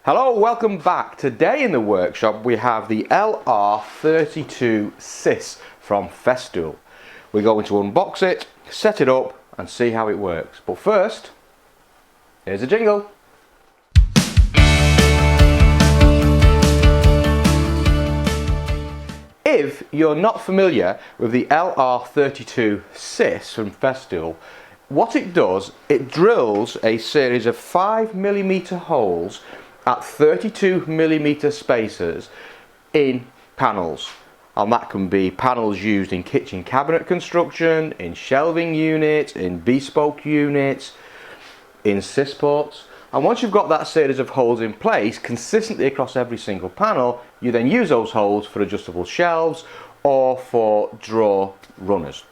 Hello, welcome back. Today in the workshop we have the LR32 Sys from Festool. We're going to unbox it, set it up and see how it works. But first, here's a jingle. If you're not familiar with the LR32 Sys from Festool, what it does, it drills a series of 5mm holes at 32mm spacers in panels, and that can be panels used in kitchen cabinet construction, in shelving units, in bespoke units, in Sys ports. And once you've got that series of holes in place consistently across every single panel, you then use those holes for adjustable shelves or for drawer runners.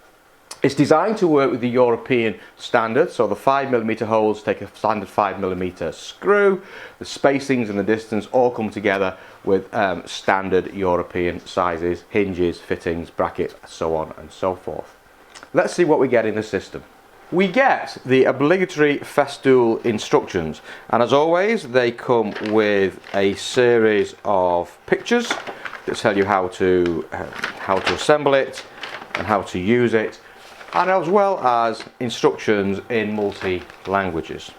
It's designed to work with the European standard, so the 5mm holes take a standard 5mm screw, the spacings and the distance all come together with standard European sizes, hinges, fittings, brackets, so on and so forth. Let's see what we get in the system. We get the obligatory Festool instructions, and as always they come with a series of pictures that tell you how to assemble it and how to use it, and as well as instructions in multi-languages.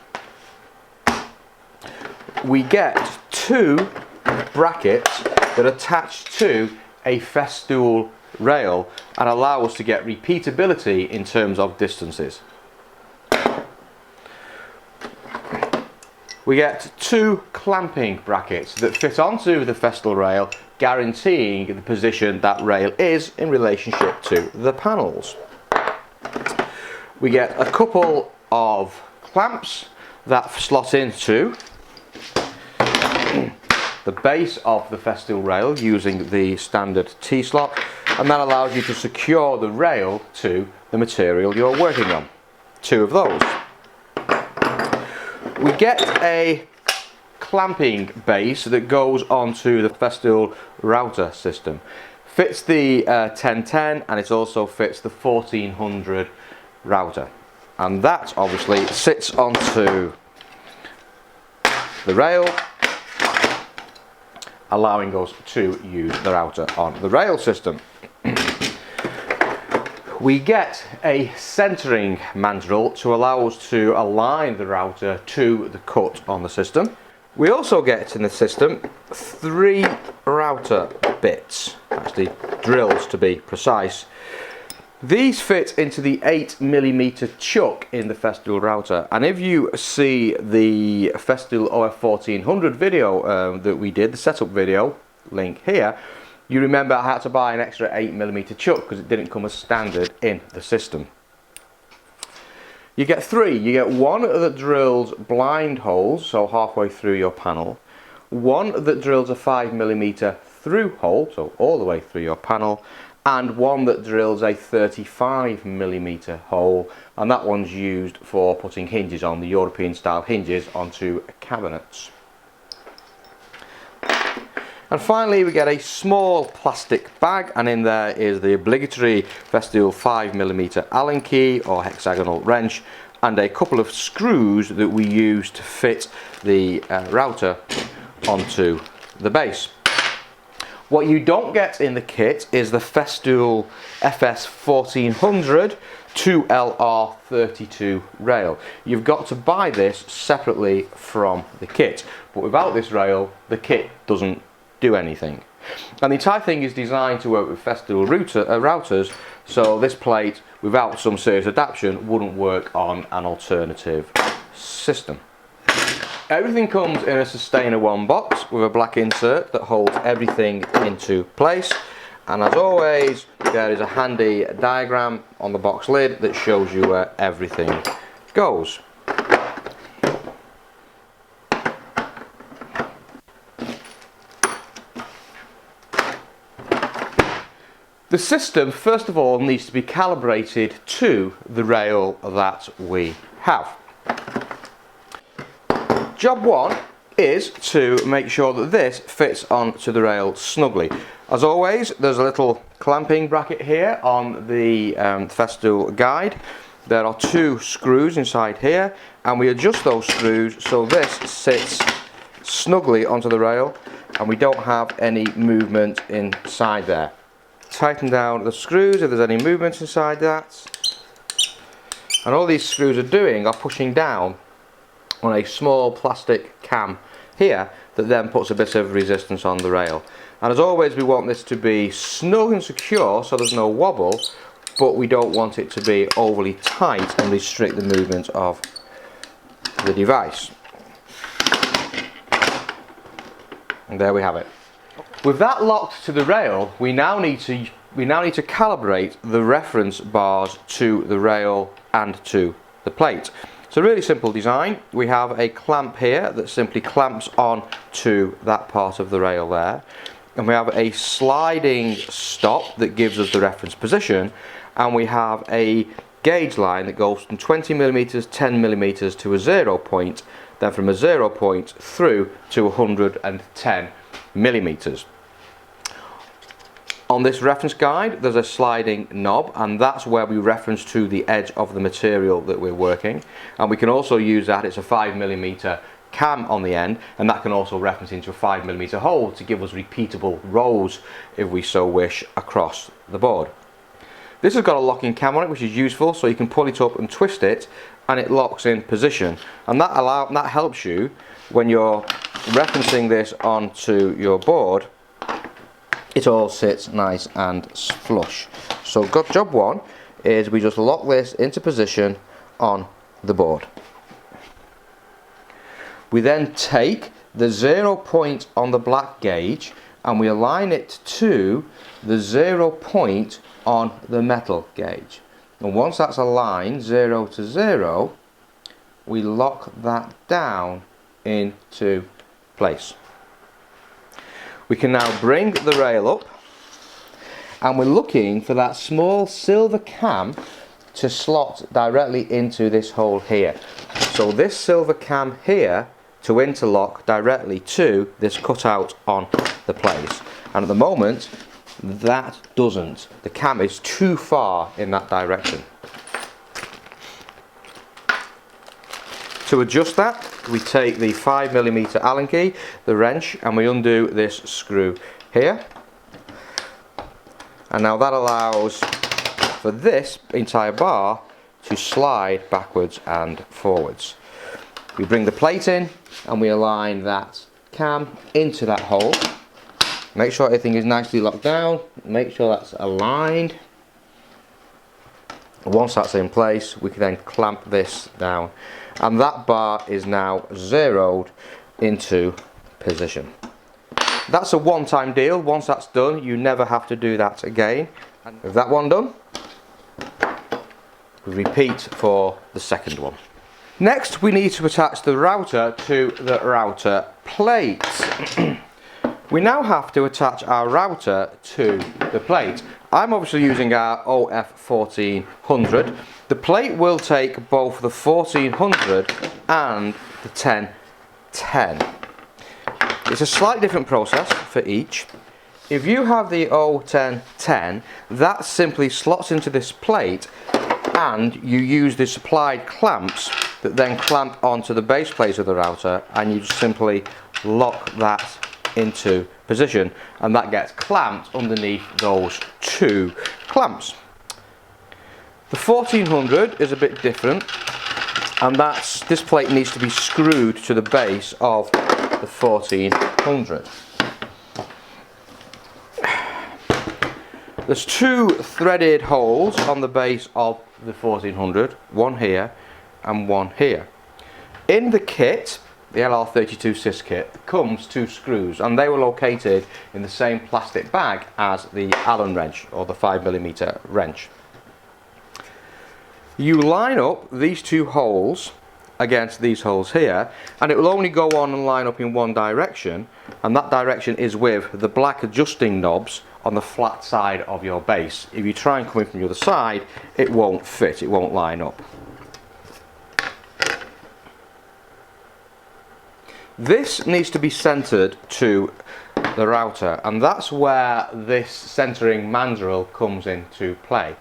We get two brackets that attach to a Festool rail and allow us to get repeatability in terms of distances. We get two clamping brackets that fit onto the Festool rail, guaranteeing the position that rail is in relationship to the panels. We get a couple of clamps that slot into the base of the Festool rail using the standard T-slot, and that allows you to secure the rail to the material you're working on. Two of those. We get a clamping base that goes onto the Festool router system. Fits the 1010 and it also fits the 1400 router, and that obviously sits onto the rail, allowing us to use the router on the rail system. We get a centering mandrel to allow us to align the router to the cut on the system. We also get in the system three router bits, actually drills to be precise. These fit into the 8mm chuck in the Festool router, and if you see the Festool OF1400 video that we did, the setup video, link here, you remember I had to buy an extra 8mm chuck because it didn't come as standard in the system. You get three. You get one that drills blind holes, so halfway through your panel, one that drills a 5mm through hole, so all the way through your panel, and one that drills a 35mm hole, and that one's used for putting hinges on, the European style hinges onto cabinets. And finally we get a small plastic bag, and in there is the obligatory Festool 5mm Allen key or hexagonal wrench, and a couple of screws that we use to fit the router onto the base. What you don't get in the kit is the Festool FS1400 2LR32 rail. You've got to buy this separately from the kit, but without this rail the kit doesn't do anything. And the entire thing is designed to work with Festool routers, so this plate without some serious adaptation wouldn't work on an alternative system. Everything comes in a Sustainer 1 box with a black insert that holds everything into place, and as always there is a handy diagram on the box lid that shows you where everything goes. The system first of all needs to be calibrated to the rail that we have. Job one is to make sure that this fits onto the rail snugly. As always, there's a little clamping bracket here on the Festool guide. There are two screws inside here, and we adjust those screws so this sits snugly onto the rail and we don't have any movement inside there. Tighten down the screws if there's any movement inside that. And all these screws are doing are pushing down on a small plastic cam here that then puts a bit of resistance on the rail. And as always, we want this to be snug and secure so there's no wobble, but we don't want it to be overly tight and restrict the movement of the device. And there we have it. With that locked to the rail, we now need to calibrate the reference bars to the rail and to the plate. It's a really simple design. We have a clamp here that simply clamps on to that part of the rail there, and we have a sliding stop that gives us the reference position, and we have a gauge line that goes from 20mm, 10mm to a 0 point, then from a 0 point through to 110mm. On this reference guide there's a sliding knob, and that's where we reference to the edge of the material that we're working, and we can also use that. It's a 5mm cam on the end, and that can also reference into a 5mm hole to give us repeatable rows if we so wish across the board. This has got a locking cam on it, which is useful, so you can pull it up and twist it and it locks in position, and that helps you when you're referencing this onto your board. It all sits nice and flush. So job one is we just lock this into position on the board. We then take the 0 point on the black gauge and we align it to the 0 point on the metal gauge. And once that's aligned 0 to 0, we lock that down into place. We can now bring the rail up, and we're looking for that small silver cam to slot directly into this hole here. So this silver cam here to interlock directly to this cutout on the place. And at the moment, that doesn't. The cam is too far in that direction. To adjust that, we take the 5mm Allen key, the wrench, and we undo this screw here. And now that allows for this entire bar to slide backwards and forwards. We bring the plate in and we align that cam into that hole. Make sure everything is nicely locked down, make sure that's aligned. Once that's in place, we can then clamp this down, and that bar is now zeroed into position. That's a one-time deal. Once that's done, you never have to do that again. And with that one done, we repeat for the second one. Next, we need to attach the router to the router plate. We now have to attach our router to the plate. I'm obviously using our OF1400. The plate will take both the 1400 and the 1010. It's a slightly different process for each. If you have the O1010, that simply slots into this plate, and you use the supplied clamps that then clamp onto the base plate of the router, and you just simply lock that into position, and that gets clamped underneath those two clamps. The 1400 is a bit different, and this plate needs to be screwed to the base of the 1400. There's two threaded holes on the base of the 1400, one here and one here. In the kit, the LR32 sys kit, comes two screws, and they were located in the same plastic bag as the Allen wrench, or the 5mm wrench. You line up these two holes against these holes here, and it will only go on and line up in one direction, and that direction is with the black adjusting knobs on the flat side of your base. If you try and come in from the other side, it won't fit, it won't line up. This needs to be centered to the router, and that's where this centering mandrel comes into play.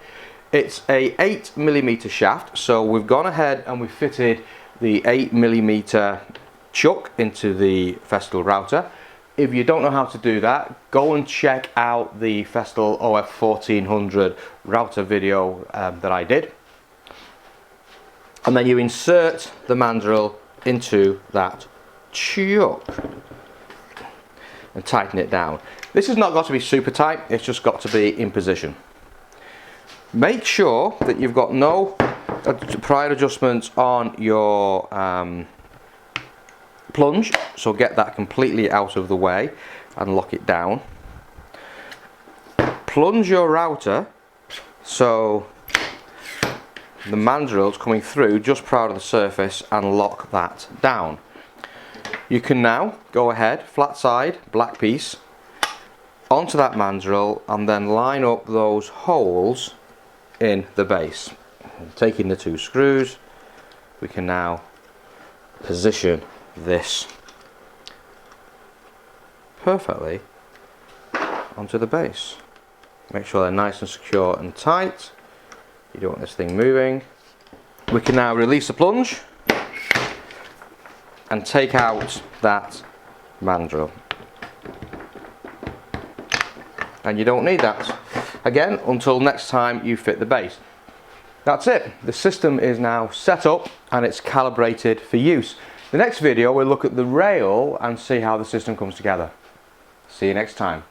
It's a 8mm shaft, so we've gone ahead and we've fitted the 8mm chuck into the Festool router. If you don't know how to do that, go and check out the Festool OF1400 router video that I did. And then you insert the mandrel into that chuck and tighten it down. This has not got to be super tight, it's just got to be in position. Make sure that you've got no prior adjustments on your plunge, so get that completely out of the way and lock it down. Plunge your router so the mandrel's coming through just prior to the surface, and lock that down. You can now go ahead, flat side, black piece, onto that mandrel and then line up those holes in the base. Taking the 2 screws, we can now position this perfectly onto the base. Make sure they're nice and secure and tight. You don't want this thing moving. We can now release the plunge and take out that mandrel. And you don't need that again until next time you fit the base. That's it. The system is now set up and it's calibrated for use. The next video we'll look at the rail and see how the system comes together. See you next time.